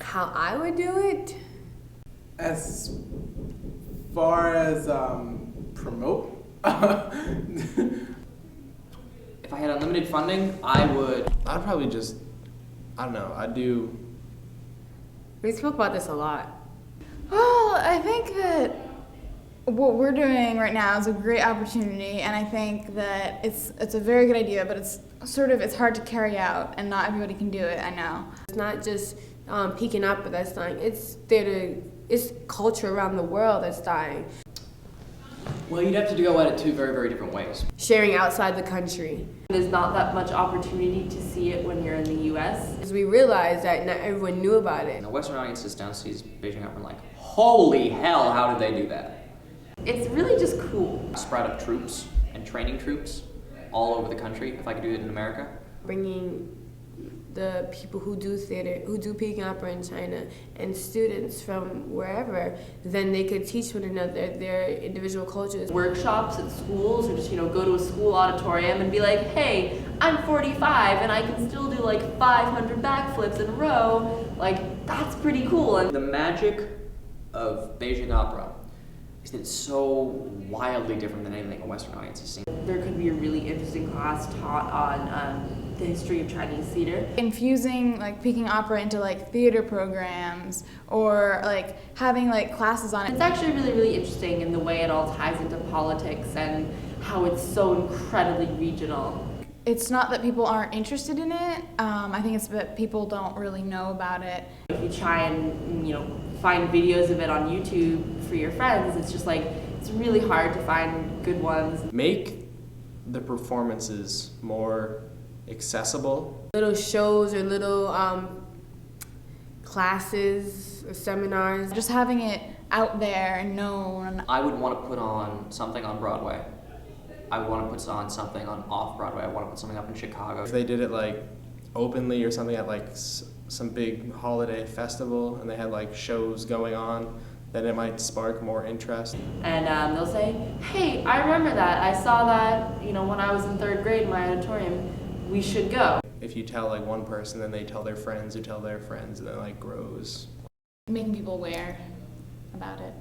How I would do it? As far as promote, If I had unlimited funding, I'd probably just, I don't know, I'd do... We spoke about this a lot. Well, I think that what we're doing right now is a great opportunity, and I think that it's a very good idea, but it's hard to carry out, and not everybody can do it, I know. It's not just peaking opera that's dying, it's culture around the world that's dying. Well, you'd have to go at it two very, very different ways. Sharing outside the country. There's not that much opportunity to see it when you're in the US. Because we realized that not everyone knew about it. And the Western audiences down sees Beijing Opera and like, holy hell, how did they do that? It's really just cool. Spread up troops and training troops all over the country, if I could do it in America. Bringing the people who do theater, who do Peking opera in China, and students from wherever, then they could teach one another their individual cultures. Workshops at schools, or just, go to a school auditorium and be like, hey, I'm 45 and I can still do like 500 backflips in a row. Like, that's pretty cool. And the magic of Beijing Opera is that it's so wildly different than anything a Western audience has seen. There could be a really interesting class taught on the history of Chinese theater. Infusing Peking opera into theater programs, or having classes on it. It's actually really, really interesting in the way it all ties into politics and how it's so incredibly regional. It's not that people aren't interested in it, I think it's that people don't really know about it. If you try and, find videos of it on YouTube for your friends, it's just it's really hard to find good ones. Make the performances more accessible. Little shows or little classes or seminars. Just having it out there and known. I would want to put on something on Broadway. I would want to put on something on off-Broadway. I want to put something up in Chicago. If they did it openly or something at some big holiday festival and they had shows going on, then it might spark more interest. And they'll say, hey, I remember that. I saw that, when I was in 3rd grade in my auditorium. We should go. If you tell one person, then they tell their friends who tell their friends, and then it grows. Making people aware about it.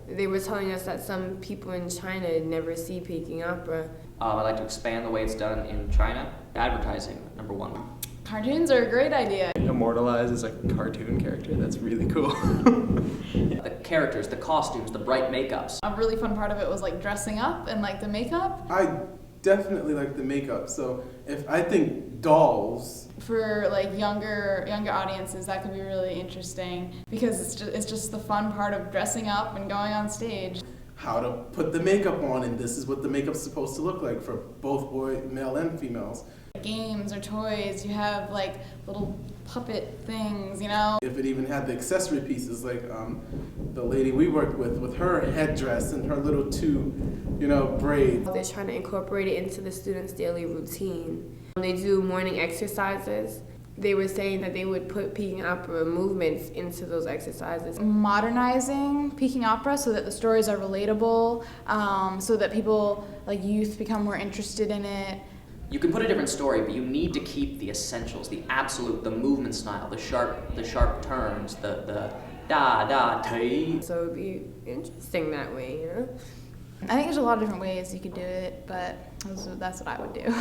They were telling us that some people in China never see Peking opera. I'd like to expand the way it's done in China. Advertising, number one. Cartoons are a great idea. Immortalized as a cartoon character, that's really cool. The characters, the costumes, the bright makeups. A really fun part of it was dressing up and the makeup. I definitely like the makeup. So if I think dolls for younger audiences, that could be really interesting because it's just the fun part of dressing up and going on stage. How to put the makeup on, and this is what the makeup's supposed to look like for both male and females. Games or toys, you have little puppet things, If it even had the accessory pieces, the lady we worked with her headdress and her little two, braids. They're trying to incorporate it into the students' daily routine. They do morning exercises. They were saying that they would put Peking opera movements into those exercises. Modernizing Peking opera so that the stories are relatable, so that people, youth, become more interested in it. You can put a different story, but you need to keep the essentials, the absolute, the movement style, the sharp turns, the da-da-tai. So it would be interesting that way, I think there's a lot of different ways you could do it, but that's what I would do.